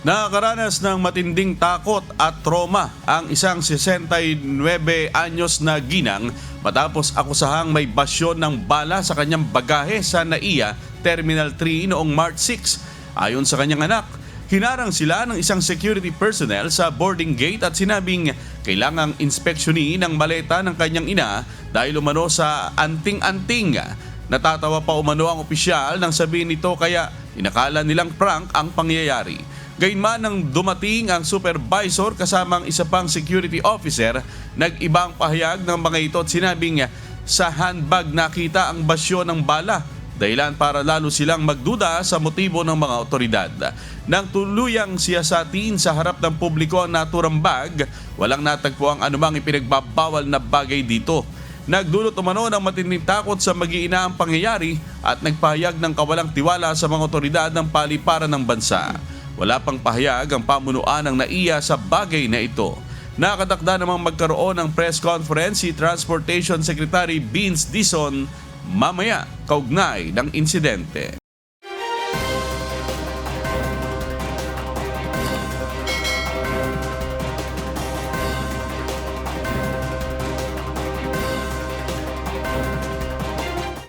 Nakakaranas ng matinding takot at trauma ang isang 69 anyos na ginang matapos akusahang may basyon ng bala sa kanyang bagahe sa NAIA Terminal 3 noong March 6. Ayon sa kanyang anak, hinarang sila ng isang security personnel sa boarding gate at sinabing kailangang inspeksyonin ang maleta ng kanyang ina dahil umano sa anting-anting. Natatawa pa umano ang opisyal nang sabihin nito kaya inakala nilang prank ang pangyayari. Gayunman nang dumating ang supervisor kasama ang isa pang security officer, nag-ibang pahayag ng mga ito at sinabing sa handbag nakita ang basyo ng bala, dahilan para lalo silang magduda sa motibo ng mga otoridad. Nang tuluyang siyasatin sa harap ng publiko ang naturang bag, walang natagpo ang anumang ipinagbabawal na bagay dito. Nagdulot umano ng matinding takot sa mag-iina ang pangyayari at nagpahayag ng kawalang tiwala sa mga otoridad ng paliparan ng bansa. Wala pang pahayag ang pamunuan ng NAIA sa bagay na ito. Nakatakda namang magkaroon ng press conference si Transportation Secretary Vince Dizon mamaya kaugnay ng insidente.